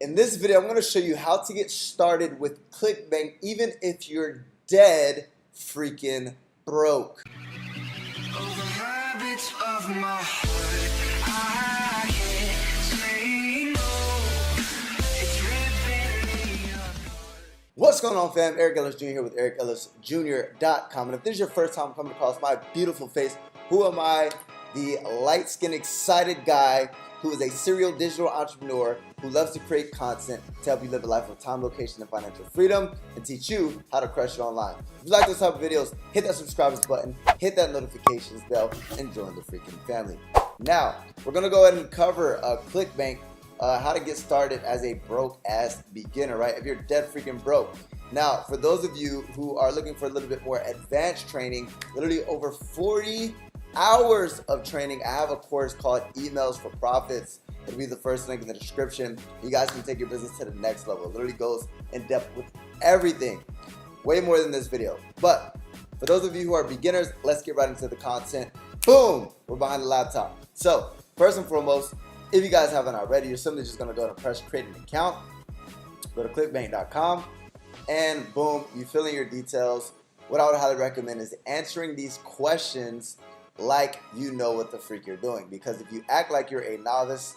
In this video, I'm going to show you how to get started with Clickbank even if you're dead freaking broke. What's going on, fam? Eric Ellis Jr. here with EricEllisJr.com. And if this is your first time coming across my beautiful face, who am I? The light-skinned, excited guy who is a serial digital entrepreneur who loves to create content to help you live a life of time, location, and financial freedom, and teach you how to crush it online. If you like those type of videos, hit that subscribe button, hit that notifications bell, and join the freaking family. Now, we're gonna go ahead and cover Clickbank, how to get started as a broke-ass beginner, right? If you're dead freaking broke. Now, for those of you who are looking for a little bit more advanced training, literally over 40 hours of training, I have a course called Emails for Profits. It'll be the first link in the description. You guys can take your business to the next level. It literally goes in depth with everything, way more than this video. But for those of you who are beginners, let's get right into the content. Boom, we're behind the laptop. So first and foremost, if you guys haven't already, you're simply just gonna go and press create an account, go to clickbank.com, and boom, you fill in your details. What I would highly recommend is answering these questions like you know what the freak you're doing, because if you act like you're a novice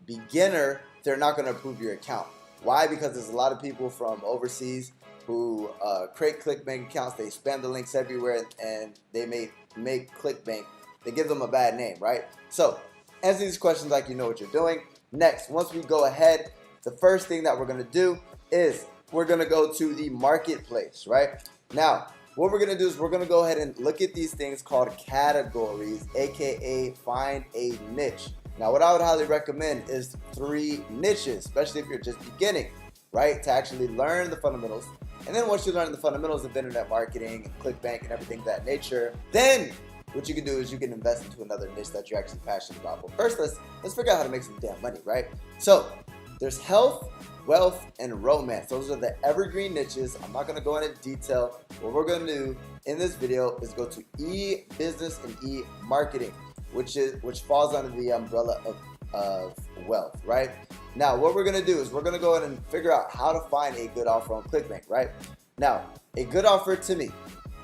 beginner, they're not going to approve your account. Why? Because there's a lot of people from overseas who create Clickbank accounts, they spam the links everywhere, and they make Clickbank, they give them a bad name, right? So answer these questions like you know what you're doing. Next, once we go ahead, the first thing that we're going to do is we're going to go to the marketplace, right? Now, what we're gonna do is we're gonna go ahead and look at these things called categories, aka find a niche. Now, what I would highly recommend is 3 niches, especially if you're just beginning, right? To actually learn the fundamentals. And then once you learn the fundamentals of internet marketing and Clickbank and everything of that nature, then what you can do is you can invest into another niche that you're actually passionate about. But first, let's figure out how to make some damn money, right? So there's health, wealth, and romance. Those are the evergreen niches. I'm not going to go into detail. What we're going to do in this video is go to e-business and e-marketing, which falls under the umbrella of wealth, right? Now, what we're going to do is we're going to go ahead and figure out how to find a good offer on Clickbank, right? Now, a good offer to me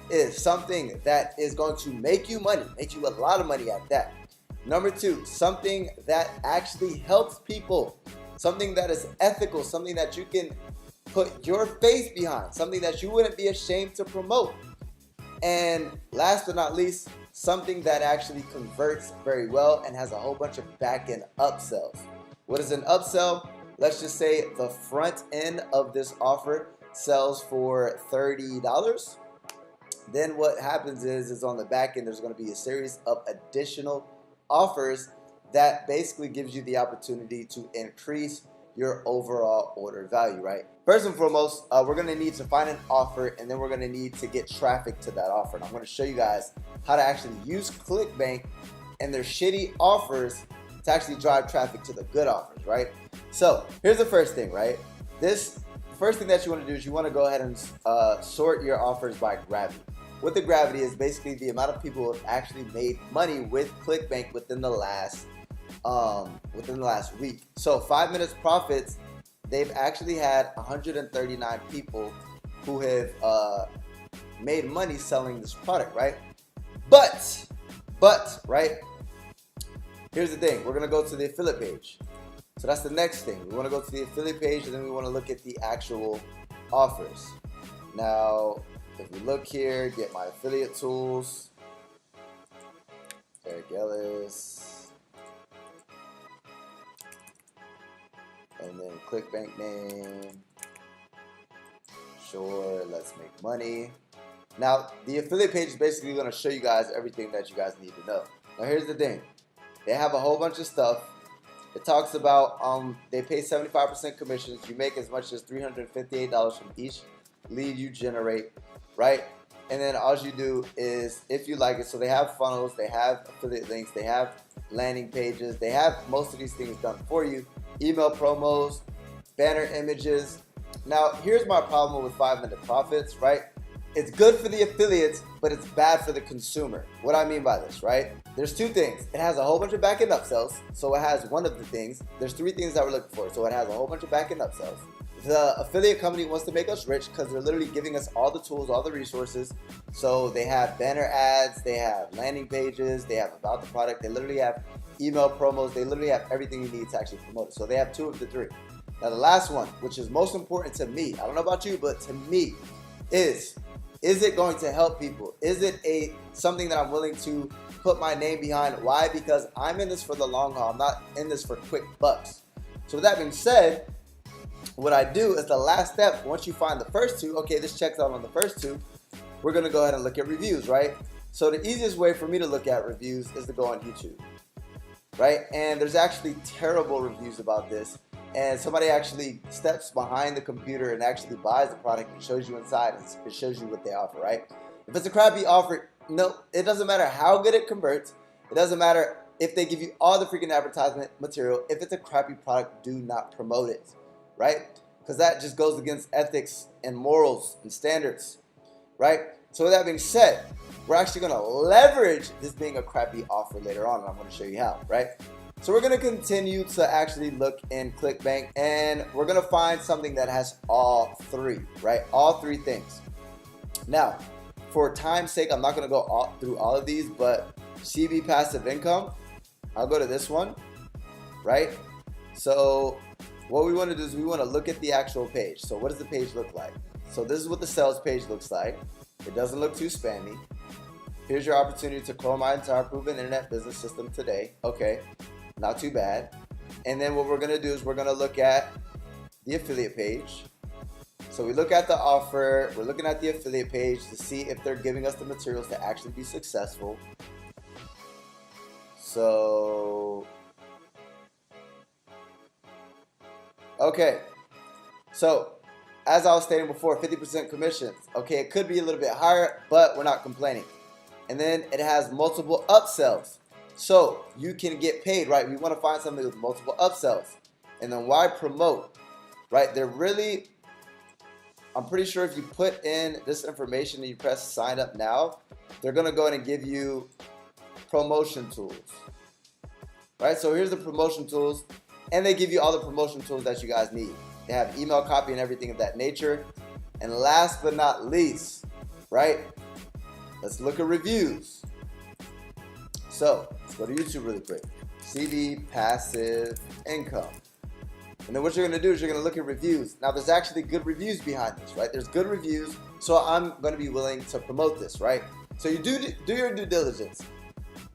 is something that is going to make you money, make you a lot of money at that. Number 2, something that actually helps people. Something that is ethical, something that you can put your face behind, something that you wouldn't be ashamed to promote. And last but not least, something that actually converts very well and has a whole bunch of back-end upsells. What is an upsell? Let's just say the front end of this offer sells for $30. Then what happens is on the back end, there's going to be a series of additional offers that basically gives you the opportunity to increase your overall order value, right? First and foremost, we're gonna need to find an offer, and then we're gonna need to get traffic to that offer. And I'm gonna show you guys how to actually use Clickbank and their shitty offers to actually drive traffic to the good offers, right? So here's the first thing, right? First thing that you wanna do is you wanna go ahead and sort your offers by gravity. What the gravity is basically the amount of people who have actually made money with Clickbank within the last week. So 5 minutes profits, they've actually had 139 people who have made money selling this product, right? But right, here's the thing, we're gonna go to the affiliate page. So that's the next thing. We want to go to the affiliate page, and then we want to look at the actual offers. Now, if we look here, get my affiliate tools, Eric Ellis, and then Clickbank name. Sure, let's make money. Now, the affiliate page is basically going to show you guys everything that you guys need to know. Now, here's the thing. They have a whole bunch of stuff. It talks about they pay 75% commissions. You make as much as $358 from each lead you generate, right? And then all you do is, if you like it, so they have funnels, they have affiliate links, they have landing pages, they have most of these things done for you. Email promos, banner images. Now, here's my problem with 5 minute profits, right? It's good for the affiliates, but it's bad for the consumer. What I mean by this, right? There's two things. It has a whole bunch of back-end upsells. So it has one of the things. There's three things that we're looking for. So it has a whole bunch of back-end upsells. The affiliate company wants to make us rich because they're literally giving us all the tools, all the resources. So they have banner ads, they have landing pages, they have about the product, they literally have email promos, they literally have everything you need to actually promote it. So they have two of the three. Now the last one, which is most important to me, I don't know about you, but to me, is it going to help people? Is it something that I'm willing to put my name behind? Why? Because I'm in this for the long haul. I'm not in this for quick bucks. So with that being said, what I do is the last step, once you find the first two, okay, this checks out on the first two, we're gonna go ahead and look at reviews, right? So the easiest way for me to look at reviews is to go on YouTube, right? And there's actually terrible reviews about this. And somebody actually steps behind the computer and actually buys the product and shows you inside and it shows you what they offer, right? If it's a crappy offer, no, it doesn't matter how good it converts. It doesn't matter if they give you all the freaking advertisement material. If it's a crappy product, do not promote it, right? Because that just goes against ethics and morals and standards, right? So with that being said, we're actually going to leverage this being a crappy offer later on, and I'm going to show you how, right? So we're going to continue to actually look in Clickbank, and we're going to find something that has all three, right? All three things. Now, for time's sake, I'm not going to go through all of these, but CB passive income, I'll go to this one, right? So what we want to do is we want to look at the actual page. So what does the page look like? So this is what the sales page looks like. It doesn't look too spammy. Here's your opportunity to grow my entire proven internet business system today. Okay, not too bad. And then what we're going to do is we're going to look at the affiliate page. So we look at the offer. We're looking at the affiliate page to see if they're giving us the materials to actually be successful. So okay, so as I was stating before, 50% commissions. Okay, it could be a little bit higher, but we're not complaining. And then it has multiple upsells. So you can get paid, right? We want to find something with multiple upsells. And then why promote, right? They're really, I'm pretty sure if you put in this information and you press sign up now, they're going to go in and give you promotion tools, right? So here's the promotion tools. And they give you all the promotion tools that you guys need. They have email copy and everything of that nature. And last but not least, right? Let's look at reviews. So let's go to YouTube really quick. CB passive income. And then what you're gonna do is you're gonna look at reviews. Now there's actually good reviews behind this, right? There's good reviews. So I'm gonna be willing to promote this, right? So you do your due diligence.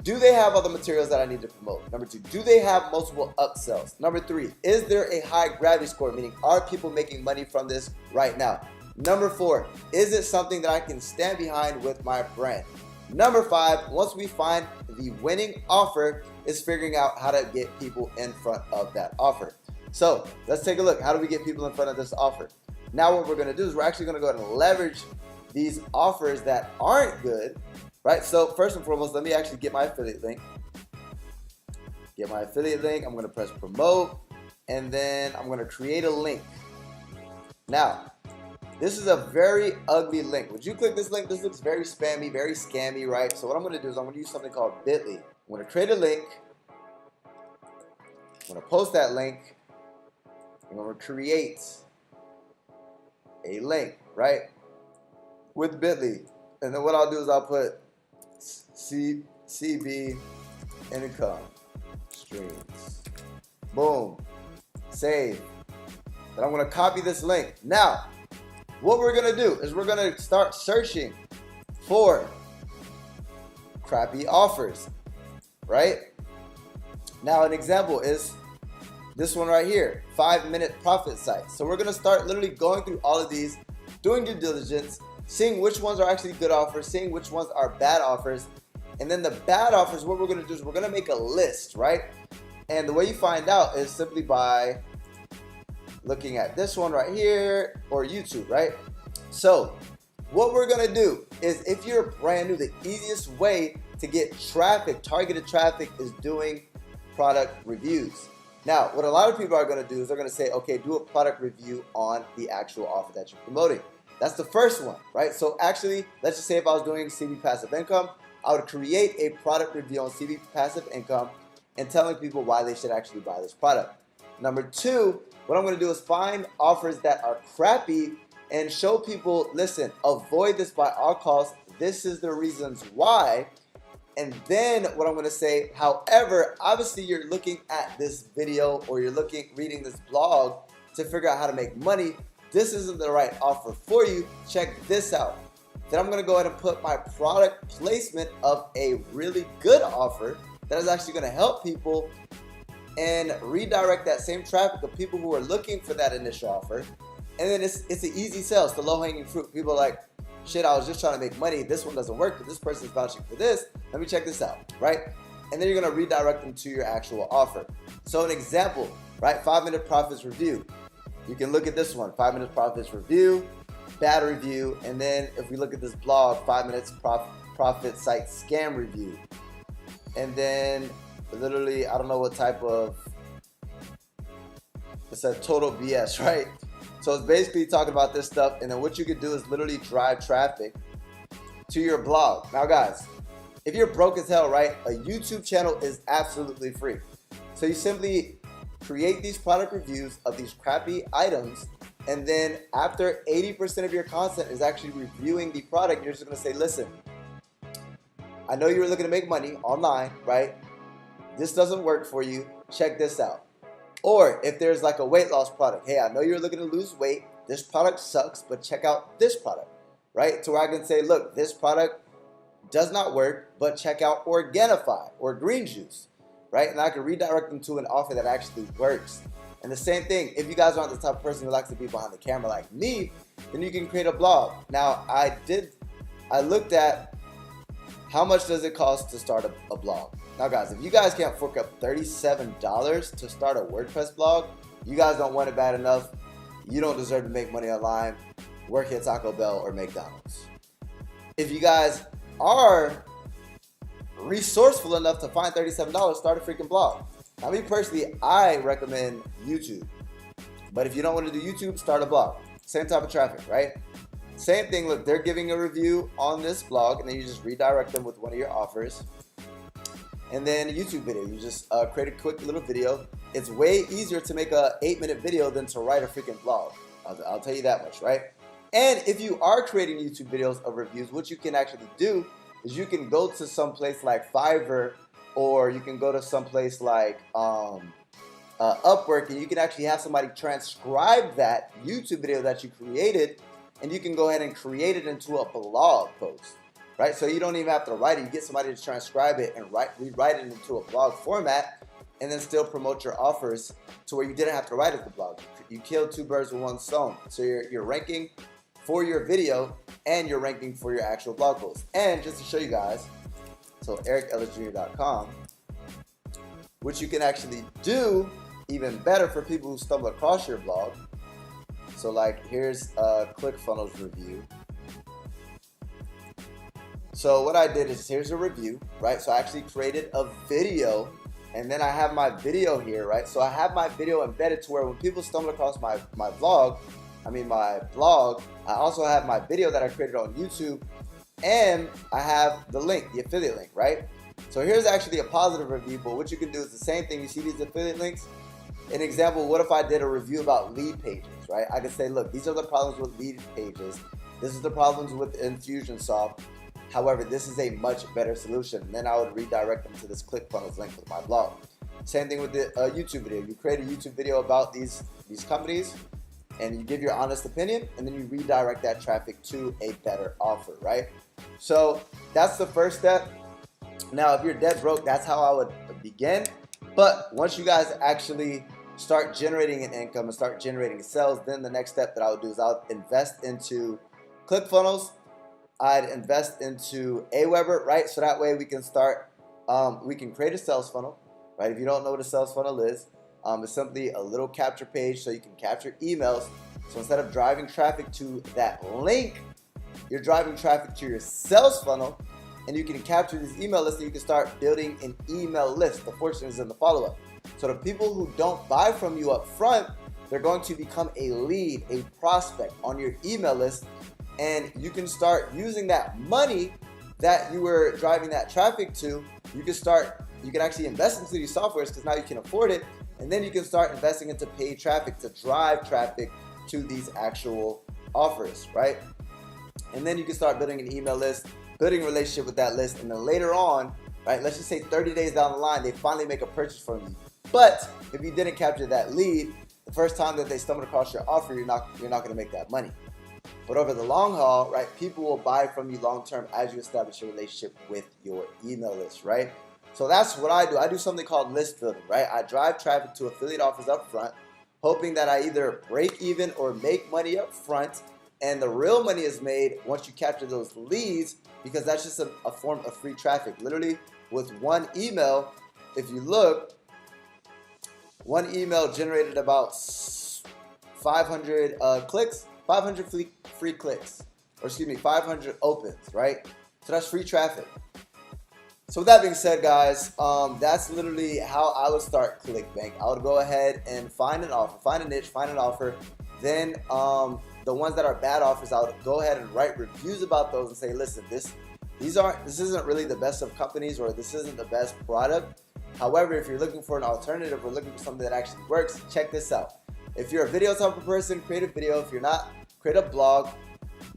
Do they have other materials that I need to promote? Number two, do they have multiple upsells? Number three, is there a high gravity score? Meaning, are people making money from this right now? Number four, is it something that I can stand behind with my brand? Number five, once we find the winning offer, is figuring out how to get people in front of that offer. So let's take a look. How do we get people in front of this offer? Now what we're gonna do is we're actually gonna go ahead and leverage these offers that aren't good, right? So first and foremost, let me actually get my affiliate link. Get my affiliate link. I'm going to press promote, and then I'm going to create a link. Now, this is a very ugly link. Would you click this link? This looks very spammy, very scammy, right? So what I'm going to do is I'm going to use something called Bitly. I'm going to create a link. I'm going to post that link. I'm going to create a link, right? With Bitly. And then what I'll do is I'll put CB income streams. Boom. Save. Then I'm going to copy this link. Now, what we're going to do is we're going to start searching for crappy offers, right? Now, an example is this one right here, 5-minute profit site. So we're going to start literally going through all of these, doing due diligence, seeing which ones are actually good offers, seeing which ones are bad offers. And then the bad offers, what we're going to do is we're going to make a list, right? And the way you find out is simply by looking at this one right here or YouTube, right? So what we're going to do is, if you're brand new, the easiest way to get traffic, targeted traffic, is doing product reviews. Now, what a lot of people are going to do is they're going to say, okay, do a product review on the actual offer that you're promoting. That's the first one, right? So actually, let's just say if I was doing CV passive income, I would create a product review on CV passive income and telling people why they should actually buy this product. Number two, what I'm going to do is find offers that are crappy and show people, listen, avoid this by all costs. This is the reasons why. And then what I'm going to say, however, obviously you're looking at this video or you're reading this blog to figure out how to make money. This isn't the right offer for you. Check this out. Then I'm going to go ahead and put my product placement of a really good offer that is actually going to help people and redirect that same traffic of people who are looking for that initial offer. And then it's an easy sell. It's the low-hanging fruit. People are like, shit, I was just trying to make money. This one doesn't work, but this person's vouching for this. Let me check this out, right? And then you're going to redirect them to your actual offer. So an example, right? 5-minute profits review. You can look at this one, 5-minute profits review, bad review. And then if we look at this blog, 5 minutes profit site scam review. And then literally, I don't know what type of, it's a total BS, right? So it's basically talking about this stuff. And then what you could do is literally drive traffic to your blog. Now guys, if you're broke as hell, right? A YouTube channel is absolutely free. So you simply create these product reviews of these crappy items. And then after 80% of your content is actually reviewing the product, you're just gonna say, listen, I know you're looking to make money online, right? This doesn't work for you. Check this out. Or if there's like a weight loss product, hey, I know you're looking to lose weight. This product sucks, but check out this product, right? So where I can say, look, this product does not work, but check out Organifi or green juice, right? And I can redirect them to an offer that actually works. And the same thing, if you guys aren't the type of person who likes to be behind the camera like me, then you can create a blog. Now, I looked at how much does it cost to start a blog. Now guys, if you guys can't fork up $37 to start a WordPress blog, you guys don't want it bad enough. You don't deserve to make money online, work at Taco Bell or McDonald's. If you guys are resourceful enough to find $37, start a freaking blog. Now me personally, I recommend YouTube. But if you don't want to do YouTube, start a blog. Same type of traffic, right? Same thing, look, they're giving a review on this blog and then you just redirect them with one of your offers. And then a YouTube video, you just create a quick little video. It's way easier to make a 8-minute video than to write a freaking blog. I'll tell you that much, right? And if you are creating YouTube videos of reviews, what you can actually do is you can go to some place like Fiverr, or you can go to some place like Upwork, and you can actually have somebody transcribe that YouTube video that you created, and you can go ahead and create it into a blog post. Right, so you don't even have to write it. You get somebody to transcribe it and rewrite it into a blog format, and then still promote your offers to where you didn't have to write it the blog. You killed 2 birds with 1 stone. So you're ranking for your video and you're ranking for your actual blog post. And just to show you guys, so ericellisjr.com, which you can actually do even better for people who stumble across your blog. So like here's a ClickFunnels review. So what I did is, here's a review, right? So I actually created a video, and then I have my video here, right? So I have my video embedded to where when people stumble across my blog, I also have my video that I created on YouTube, and I have the link, the affiliate link, right? So here's actually a positive review, but what you can do is the same thing. You see these affiliate links? An example, what if I did a review about lead pages, right? I could say, look, these are the problems with lead pages. This is the problems with Infusionsoft. However, this is a much better solution. And then I would redirect them to this ClickFunnels link with my blog. Same thing with the YouTube video. You create a YouTube video about these companies, and you give your honest opinion, and then you redirect that traffic to a better offer, right? So that's the first step. Now, if you're dead broke, that's how I would begin. But once you guys actually start generating an income and start generating sales, then the next step that I would do is I would invest into ClickFunnels. I'd invest into Aweber, right? So that way we can start, we can create a sales funnel, right? If you don't know what a sales funnel is, it's simply a little capture page so you can capture emails. So instead of driving traffic to that link, you're driving traffic to your sales funnel, and you can capture this email list and you can start building an email list. The fortune is in the follow-up. So the people who don't buy from you up front, they're going to become a lead, a prospect on your email list. and you can start using that money that you were driving that traffic to. You can actually invest into these softwares because now you can afford it, and then you can start investing into paid traffic to drive traffic to these actual offers, right? And then you can start building an email list, building a relationship with that list, and then later on, right, let's just say 30 days down the line, they finally make a purchase from you. But if you didn't capture that lead, the first time that they stumble across your offer, you're not going to make that money. But over the long haul, right, people will buy from you long term as you establish a relationship with your email list, right? So that's what I do. I do something called list building, right? I drive traffic to affiliate offers up front, hoping that I either break even or make money up front, and the real money is made once you capture those leads, because that's just a form of free traffic. Literally, with one email, if you look, one email generated about 500 clicks, 500 free clicks, or excuse me, 500 opens, right? So that's free traffic. So with that being said, guys, that's literally how I would start Clickbank. I would go ahead and find an offer, find a niche, find an offer. Then the ones that are bad offers, I would go ahead and write reviews about those and say, listen, this isn't really the best of companies, or this isn't the best product. However, if you're looking for an alternative or looking for something that actually works, check this out. If you're a video type of person, create a video. If you're not, create a blog.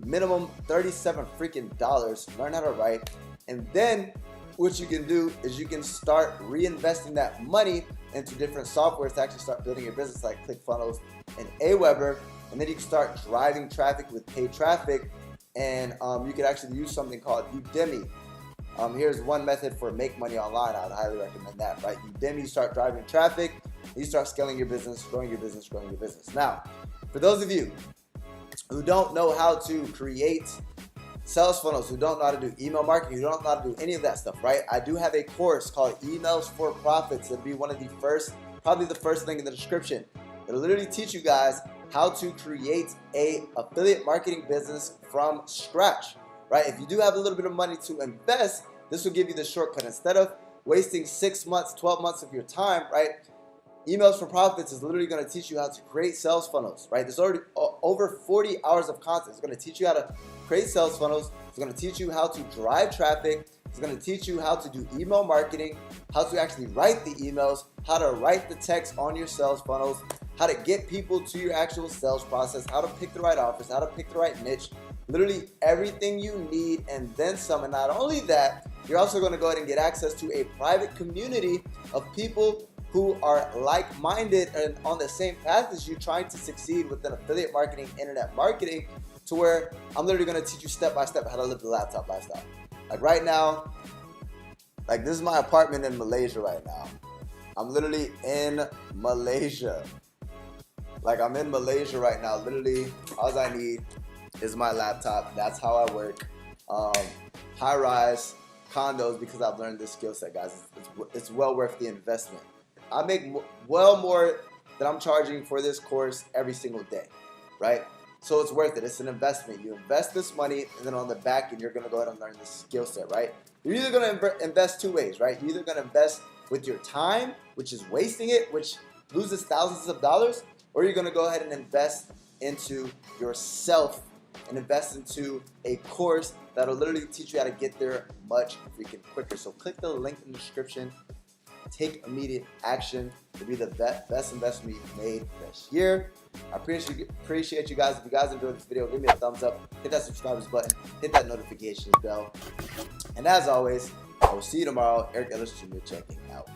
Minimum $37 freaking dollars. Learn how to write. And then what you can do is you can start reinvesting that money into different softwares to actually start building your business, like ClickFunnels and Aweber. And then you can start driving traffic with paid traffic. And you can actually use something called Udemy. Here's one method for make money online. I would highly recommend that, right? Udemy, you start driving traffic, you start scaling your business, growing your business, growing your business. Now, for those of you who don't know how to create sales funnels, who don't know how to do email marketing, who don't know how to do any of that stuff, right? I do have a course called Emails for Profits. It'll be one of the first, probably the first link in the description. It'll literally teach you guys how to create a affiliate marketing business from scratch. Right? If you do have a little bit of money to invest, this will give you the shortcut. Instead of wasting 6 months, 12 months of your time, right? Emails for Profits is literally going to teach you how to create sales funnels, right? There's already over 40 hours of content. It's going to teach you how to create sales funnels. It's going to teach you how to drive traffic. It's going to teach you how to do email marketing, how to actually write the emails, how to write the text on your sales funnels, how to get people to your actual sales process, how to pick the right offers, how to pick the right niche. Literally everything you need and then some. And not only that, you're also going to go ahead and get access to a private community of people who are like-minded and on the same path as you, trying to succeed within affiliate marketing, internet marketing, to where I'm literally going to teach you step by step how to live the laptop lifestyle. Like right now, like this is my apartment in Malaysia right now. I'm literally in Malaysia. Like I'm in Malaysia right now. Literally, all I need is my laptop. That's how I work. High-rise condos, because I've learned this skill set, guys. It's well worth the investment. I make well more than I'm charging for this course every single day, right? So it's worth it. It's an investment. You invest this money, and then on the back end, you're going to go ahead and learn this skill set, right? You're either going to invest two ways, right? You're either going to invest with your time, which is wasting it, which loses thousands of dollars, or you're going to go ahead and invest into yourself and invest into a course that'll literally teach you how to get there much freaking quicker. So click the link in the description. Take immediate action to be the best investment you've made this year. I appreciate you guys. If you guys enjoyed this video, give me a thumbs up. Hit that subscribe button. Hit that notifications bell. And as always, I will see you tomorrow. Eric Ellis Jr. checking out.